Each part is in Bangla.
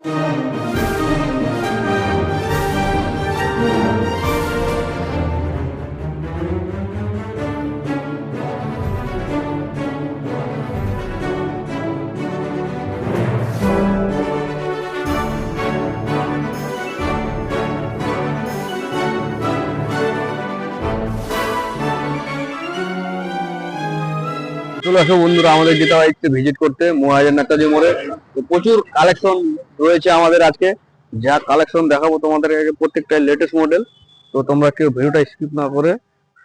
চলে আসো বন্ধুরা আমাদের গীতা বাইককে ভিজিট করতে মহাজন নেতাজি মোড়ে। তো প্রচুর কালেকশন রয়েছে আমাদের আজকে, যা কালেকশন দেখাবো তোমাদের প্রত্যেকটা লেটেস্ট মডেল। তো তোমরা কেউ ভিডিওটা স্কিপ না করে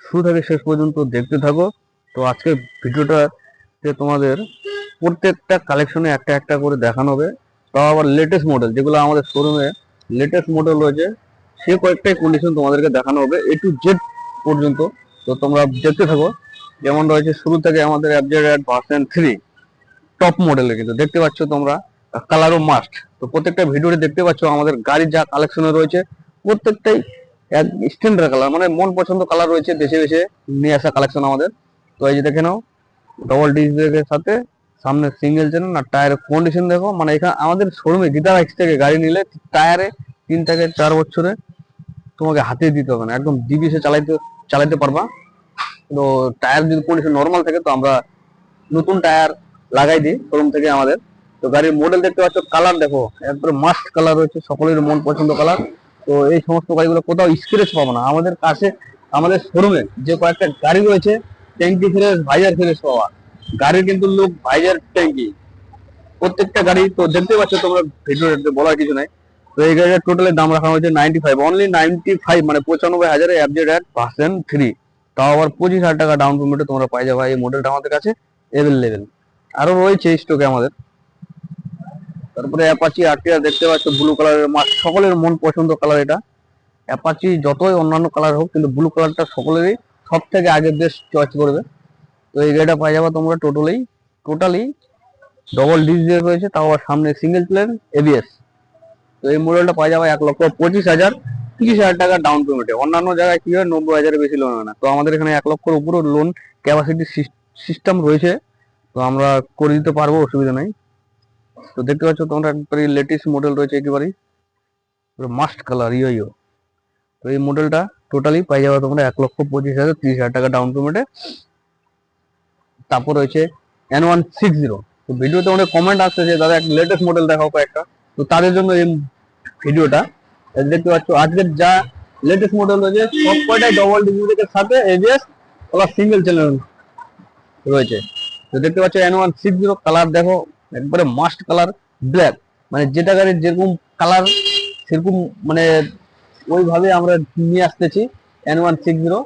শুরু থেকে শেষ পর্যন্ত দেখতে থাকো। তো আজকে ভিডিওটাতে তোমাদের প্রত্যেকটা কালেকশনে একটা একটা করে দেখানো হবে, তাও আবার লেটেস্ট মডেল যেগুলো আমাদের শোরুমে লেটেস্ট মডেল রয়েছে, সে কয়েকটাই কন্ডিশন তোমাদেরকে দেখানো হবে এ টু জেড পর্যন্ত। তো তোমরা দেখতে থাকো। যেমন রয়েছে শুরু থেকে আমাদের FZ ভার্সন 3 টপ মডেলের, কিন্তু দেখতে পাচ্ছ তোমরা কালারও মাস্ট। তো প্রত্যেকটা ভিডিওতে দেখতে পাচ্ছ আমাদের গাড়ির যা কালেকশনে রয়েছে প্রত্যেকটাই এক স্ট্যান্ডার্ড কালার, মানে মন পছন্দ কালার রয়েছে, বেছে বেছে নিয়ে আসা কালেকশন আমাদের। তো এই যে দেখে নাও, ডবল ডিস্ক ব্রেকের সাথে সামনে সিঙ্গেল চ্যানেল। আর টায়ারের কন্ডিশন দেখো, মানে এখানে আমাদের শোরুমে গীতা বাইকস থেকে গাড়ি নিলে টায়ারে 3 থেকে 4 বছরে তোমাকে হাতে দিতে হবে না, একদম ডিবিএসে চালাইতে পারবা। তো টায়ার যদি কন্ডিশন নর্মাল থাকে তো আমরা নতুন টায়ার লাগাই দিই শোরুম থেকে আমাদের। তো গাড়ির মডেল দেখতে পাচ্ছ, কালার দেখো একবারে মাস্ট কালার রয়েছে, সকলের মন পছন্দ কালার। তো এই সমস্ত গাড়িগুলো কোথাও স্ক্র্যাচ পাবো না আমাদের কাছে। আমাদের শোরুমে যে কয়েকটা গাড়ি রয়েছে, ট্যাঙ্কি ফ্রেশ, ভাইজার ফ্রেশ পাওয়া গাড়ির, কিন্তু লোক ভাইজার ট্যাঙ্কি প্রত্যেকটা গাড়ি। তো দেখতে পাচ্ছ তোমরা, ভিডিওতে বলার কিছু নাই। তো এই গাড়ির টোটালের দাম রাখা হয়েছে 95, অনলি 95, মানে 95,000 FZ ভার্সন 3। তাও আবার 25,000 টাকা ডাউন পেমেন্টে তোমরা পাই যাবে এই মডেলটা আমাদের কাছে অ্যাভেলেবেল। আরো রয়েছে স্টকে আমাদের। তারপরে অ্যাপাচি আরটিআর দেখতে পাচ্ছ, ব্লু কালারের সকলের মন পছন্দ কালার এটা। অ্যাপাচি যতই অন্যান্য কালার হোক, কিন্তু ব্লু কালারটা সকলেরই সব থেকে আগে বেস্ট চয়েস করবে। তো এই গাড়িটা পাই যাবে তোমরা টোটালি ডবল ডিস্ক রয়েছে, তাও আবার সামনে সিঙ্গেল প্লেন ABS। তো এই মডেলটা পাই যাবে 1,25,000, 30,000 টাকা ডাউন পেমেন্টে। অন্যান্য জায়গায় কি হয় 90,000-এর বেশি লোন হয় না, তো আমাদের এখানে 1 লক্ষের উপরে লোন ক্যাপাসিটি সিস্টেম রয়েছে। তো আমরা করে দিতে পারবো, অসুবিধা নাই। তো দেখতে পাচ্ছ তোমরা একবারে লেটেস্ট মডেল রয়েছে, একেবারেই মাস্ট কালার ইয়ো। তো এই মডেলটা টোটালি পাই যাবে তোমরা 1,25,000, 30,000 টাকা ডাউন পেমেন্টে। তারপর রয়েছে N160। তো ভিডিওতে অনেক কমেন্ট আসছে যে দাদা একটা লেটেস্ট মডেল দেখাও কয়েকটা, তো তাদের জন্য এই ভিডিওটা। দেখতে পাচ্ছ আজকের যা লেটেস্ট মডেল রয়েছে সব কয়টাই ডবল ডিজিটের সাথে ABS প্লাস সিঙ্গেল চ্যানেল রয়েছে। তো দেখতে পাচ্ছ N160, কালার দেখো একবারে মাস্ট কালার ব্ল্যাক, মানে যেটা গাড়ির যেরকম কালার সেরকম, মানে ওইভাবে আমরা নিয়ে আসতেছি N160।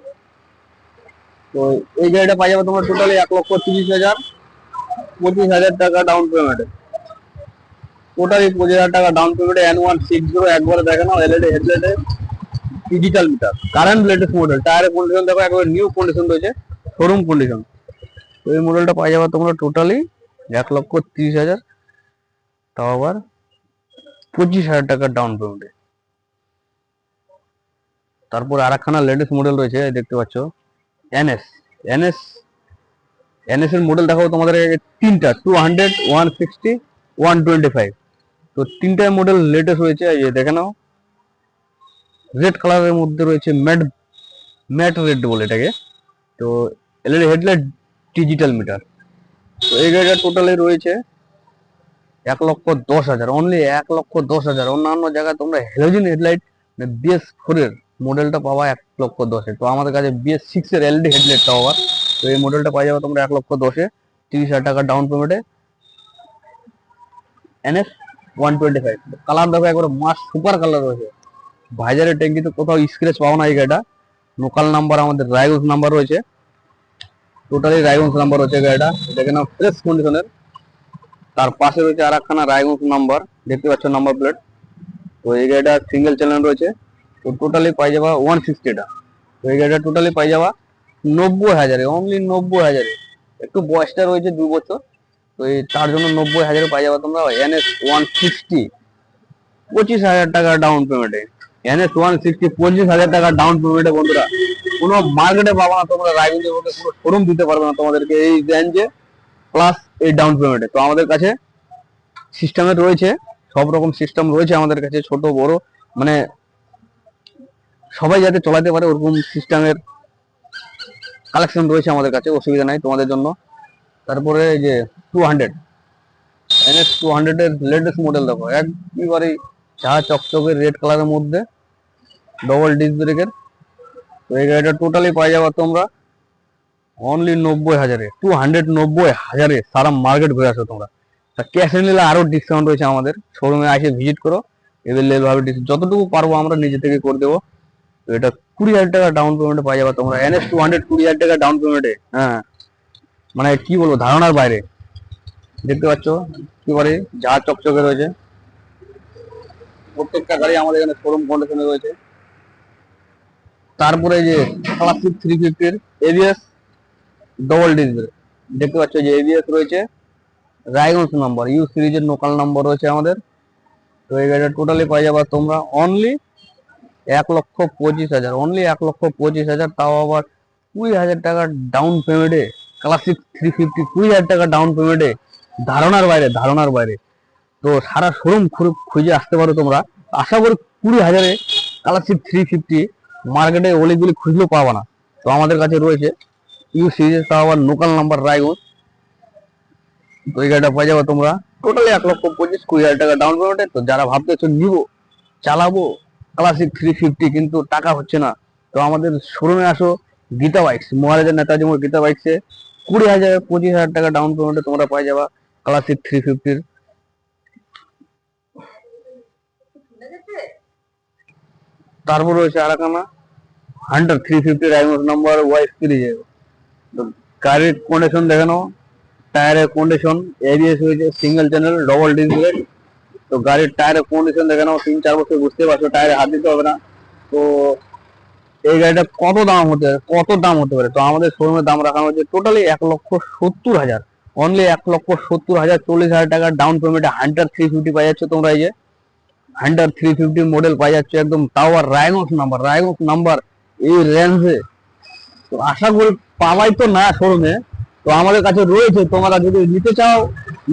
তো এই গাড়িটা পাই যাবে তোমরা টোটালি 1,30,000, 25,000 টাকা ডাউন পেমেন্টে। টোটালি 25,000 টাকা ডাউন পেমেন্টে N160 একবারে দেখে নাও। LED হেডলাইটে, digital meter, current latest model. টায়ারের কন্ডিশন দেখো একবারে নিউ কন্ডিশন রয়েছে, শোরুম কন্ডিশন। তো এই মডেলটা পাই যাবে তোমরা টোটালি 1,30,000, তাও আবার 25,000 টাকা ডাউন পেমেন্টে। তারপর আর একখানা লেটেস্ট মডেল রয়েছে, দেখতে পাচ্ছ NS। NS এর মডেল দেখাবো তোমাদের তিনটা, 200, 160, 125। তো তিনটা মডেল লেটেস্ট হয়েছে, এই যে দেখে নাও। রেড কালারের মধ্যে রয়েছে ম্যাট রেড বলে এটাকে। তো LED হেডলাইট, ডিজিটাল মিটার। তো এই গাড়িটা টোটালি রয়েছে 1,10,000, অনলি 1,10,000। অন্যান্য জায়গায় তোমরা হ্যালোজেন হেডলাইট BS4 এর মডেলটা পাওয়া 1,10,000, তো আমাদের কাছে BS6 এর LED হেডলাইট পাওয়া। তো এই মডেলটা পাই যাবে তোমরা 1,10,000, 30,000 টাকা ডাউন পেমেন্টে। NS 125, কালার দেখো একবার মাস্ট সুপার কালার রয়েছে। ভাইজারের ট্যাঙ্কিতে কোথাও স্ক্র্যাচ পাও না এই গাড়িটা। লোকাল নাম্বার আমাদের রায়গঞ্জ নাম্বার রয়েছে, টোটালি রায়গঞ্জ নাম্বার রয়েছে গাড়িটা, দেখে নাও ফ্রেশ কন্ডিশনের। তার পাশে রয়েছে আর একখানা রায়গঞ্জ নাম্বার, দেখতে পাচ্ছ নাম্বার প্লেট। তো এই গাড়িটা সিঙ্গেল চ্যানেল রয়েছে। তো টোটালি পাই যাবা 160টা। তো এই গাড়িটা টোটালি পাই যাবা 90,000, অনলি 90,000। একটু বয়সটা রয়েছে 2 বছর, তো এই তার জন্য 90,000 পাই যাবা তোমরা NS 160, 25,000 টাকা ডাউন পেমেন্টে। NS 160, 25,000 টাকা ডাউন পেমেন্টে বন্ধুরা। কোনো মার্কেটে পাবো না তোমরা, রায়গঞ্জের মধ্যে কোনো শোরুম দিতে পারবে না তোমাদেরকে এই রেঞ্জে প্লাস এই ডাউন পেমেন্টে। তো আমাদের কাছে সিস্টেমে রয়েছে সব রকম সিস্টেম রয়েছে আমাদের কাছে, ছোট বড় মানে সবাই যাতে চলাতে পারে ওরকম সিস্টেমের কালেকশন রয়েছে আমাদের কাছে, অসুবিধা নাই তোমাদের জন্য। তারপরে এই যে 200 NS 200 এর লেটেস্ট মডেল দেখো, একবারে চা চকচকের রেড কালারের মধ্যে, ডবল ডিস্ক ব্রেকের। তো এই গাড়িটা টোটালি পাই যাবে তোমরা অনলি 90,000-এ, 290,000-এ সারা মার্কেট ঘুরে আসো তোমরা। তা ক্যাশে নিলে আরো ডিসকাউন্ট রয়েছে আমাদের শোরুমে, এসে ভিজিট করো, এভেলেবল ভাবে যতটুকু পারবো আমরা নিজে থেকে করে দেবো। তো এটা 20,000 টাকা ডাউন পেমেন্টে পাই যাবে তোমরা, NS 200 20,000 টাকা ডাউন পেমেন্টে। হ্যাঁ মানে কি বলবো, ধারণার বাইরে। দেখতে পাচ্ছ একেবারে যা চকচকে রয়েছে, প্রত্যেকটা গাড়ি আমাদের এখানে শোরুম কন্ডিশনে রয়েছে। তারপরে যে ক্লাসিক 350 এর ABS ডবল ডিস্ক, দেখতে পাচ্ছ যে ABS রয়েছে, রায়গঞ্জ নাম্বার, ইউ সিরিজের লোকাল নাম্বার রয়েছে আমাদের। তো এই গাড়িটা টোটালি পাই যাবে তোমরা অনলি 1,25,000, অনলি 1,25,000, তাও আবার 20,000 টাকা ডাউন পেমেন্টে। ক্লাসিক 350 20,000 টাকা ডাউন পেমেন্টে, ধারণার বাইরে, ধারণার বাইরে। তো সারা শোরুম খুঁজে আসতে পারো তোমরা, আশা করি 20,000-এ ক্লাসিক 350 মার্কেটে অলিগুলি খুঁজলেও পাবা না। তো আমাদের কাছে রয়েছে ইউ সিরিজের, তাও আবার লোকাল নাম্বার রায়গঞ্জ। তো এই গাড়িটা পাই যাবে তোমরা টোটালি 1,25,000 20,000 টাকা ডাউন পেমেন্টে। তো যারা ভাবতেছো নিবো চালাবো ক্লাসিক 350 কিন্তু টাকা হচ্ছে না, তো আমাদের শোরুমে আসো, গীতা বাইকস, মহারাজা নেতাজি মোড় গীতা বাইকসে 20,000 25,000 টাকা ডাউন পেমেন্টে তোমরা পাই যাবা ক্লাসিক 350। তারপর রয়েছে আরাকানা হান্টার 350 রাইমোস নাম্বার ওয়াই সিরিজের। তো গাড়ির কন্ডিশন দেখে নাও, টায়ারের কন্ডিশন, ABS হয়েছে single channel double disc brake. তো গাড়ির টায়ারের কন্ডিশন দেখে নাও, 3-4 বছর বুঝতে পারছো টায়ারে হাত দিতে হবে না। তো এই গাড়িটা কত দাম হতে পারে, কত দাম হতে পারে? তো আমাদের শোরুমের দাম রাখা হয়েছে টোটালি 1,70,000, অনলি 1,70,000, 40,000 টাকা ডাউন পেমেন্টে হান্টার 350 পাই যাচ্ছে তোমরা। এই যে হান্টার 350 মডেল পাই যাচ্ছে একদম, তাও আর রায়গঞ্জ নাম্বার, রায়গঞ্জ নাম্বার এই রেঞ্জে। তো আশা করি পাওয়াই তো না শোরুমে, তো আমাদের কাছে রয়েছে, তোমরা যদি নিতে চাও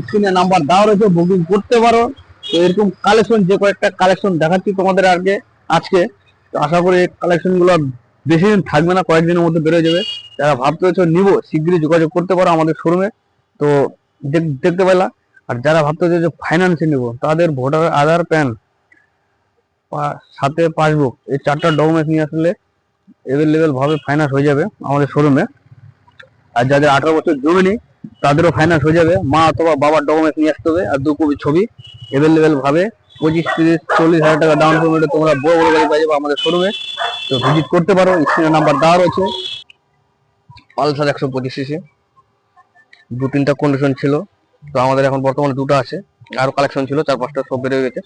স্ক্রিনে নাম্বার দেওয়া রয়েছে, বুকিং করতে পারো। তো এরকম কালেকশন, যে কয়েকটা কালেকশন দেখাচ্ছি তোমাদের আজকে, তো আশা করি এই কালেকশন গুলো বেশি দিন থাকবে না, কয়েকদিনের মধ্যে বেরোয় যাবে। যারা ভাবতে হচ্ছে নিবো শীঘ্রই যোগাযোগ করতে পারো আমাদের শোরুমে। তো দেখতে পেলা। আর যারা ভাবতে হচ্ছে যে ফাইন্যান্সে নিবো, তাদের ভোটার আধার প্যান সাথে পাসবুক, এই 4টা ডকুমেন্টস নিয়ে আসলে এভেলেবেল ভাবে ফাইন্যান্স হয়ে যাবে আমাদের শোরুমে। আর যাদের 18 বছর জমেনি তাদেরও ফাইন্যান্স হয়ে যাবে, মা অথবা বাবার ডকুমেন্টস নিয়ে আসতে হবে, আর 2 কপি ছবি এভেলেবেল ভাবে। 25-30-40,000 টাকা ডাউন পেমেন্টে তোমরা বড় বড় গাড়ি পাই যাবে আমাদের শোরুমে। তো ভিজিট করতে পারো, স্ক্রিনে নাম্বার দেওয়া রয়েছে। পালসার 125cc 2-3টা কন্ডিশন ছিল, তো আমাদের এখন বর্তমানে 2টা আছে, আরো কালেকশন ছিল 4-5টা, সব বেড়ে গেছে।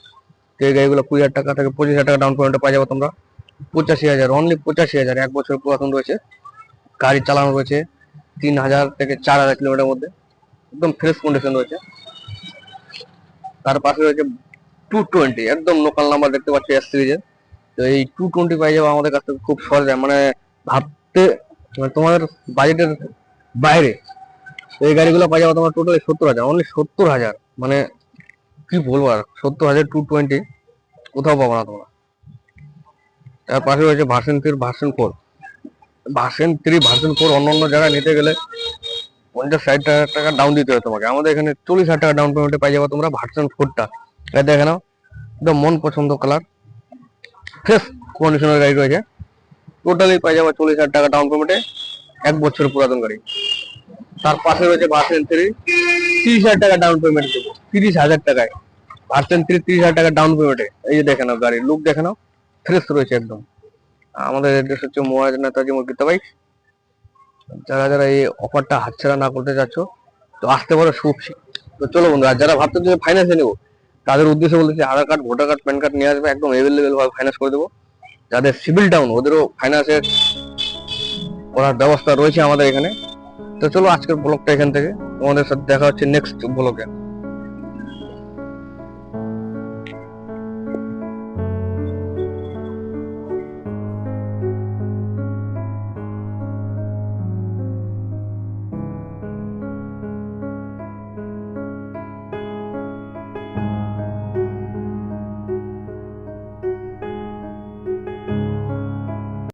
তো এই গাড়িগুলো 20,000 টাকা থেকে 25,000 টাকা ডাউন পেমেন্টে পাই যাবে তোমরা। 85,000, অনলি 85,000, 1 বছর পুরাতন রয়েছে, গাড়ি চালানো রয়েছে 3,000 থেকে 4,000 কিলোমিটার মধ্যে, একদম ফ্রেশ কন্ডিশন রয়েছে। তার পাশে রয়েছে 220, একদম লোকাল নাম্বার, দেখতে পাচ্ছি এস সিরিজের। তো এই 220 পাই যাবে আমাদের কাছ থেকে খুব সহজে, মানে ভাবতে তোমাদের বাজেটের বাইরে। এই গাড়িগুলো পাই যাবে তোমার টোটালি 70,000, অনলি 70,000, মানে কি বলবো আর, 70,000 220 কোথাও পাবো না তোমরা। তার পাশে রয়েছে ভার্সন 3 ভার্সন 4, ভার্সন 3 ভার্সন 4 অন্য জায়গায় নিতে গেলে 50-60,000 টাকা ডাউন দিতে হবে তোমাকে, আমাদের এখানে 40,000 টাকা ডাউন পেমেন্টে পাই যাবে তোমরা ভার্সন 4টা। এটা দেখে নাও, একদম মন পছন্দ কালার, ফ্রেশ কন্ডিশনের গাড়ি রয়েছে, টোটালি পাই যাবে 40,000 টাকা ডাউন পেমেন্টে, 1 বছর পুরাতন গাড়ি। তার পাশে রয়েছে ভার্সন 3, 30,000 টাকা ডাউন পেমেন্ট দেবো, 30,000 টাকায় ভার্সন 3, 30,000 টাকা ডাউন পেমেন্টে। এই যে দেখে নাও, গাড়ির লুক দেখে নাও, ফ্রেশ রয়েছে একদম। আমাদের অ্যাড্রেস হচ্ছে মহারাজা নেতাজি মোড় গীতা বাইক। যারা যারা এই অফারটা হাতছাড়া না করতে চাচ্ছ, তো আসতে পারো খুব। তো চলো বন্ধু, আর যারা ভাবছো যে ফাইন্যান্সে নেবো, তাদের উদ্দেশ্যে বলতেছি Aadhaar card, voter card, PAN card নিয়ে আসবে, একদম এভেলেবেল ভাবে ফাইন্যান্স করে দেবো। যাদের সিভিল ডাউন, ওদেরও ফাইন্যান্সের করার ব্যবস্থা রয়েছে আমাদের এখানে। তো চলো আজকের ব্লগটা এখান থেকে, তোমাদের সাথে দেখা হচ্ছে নেক্সট ব্লগে।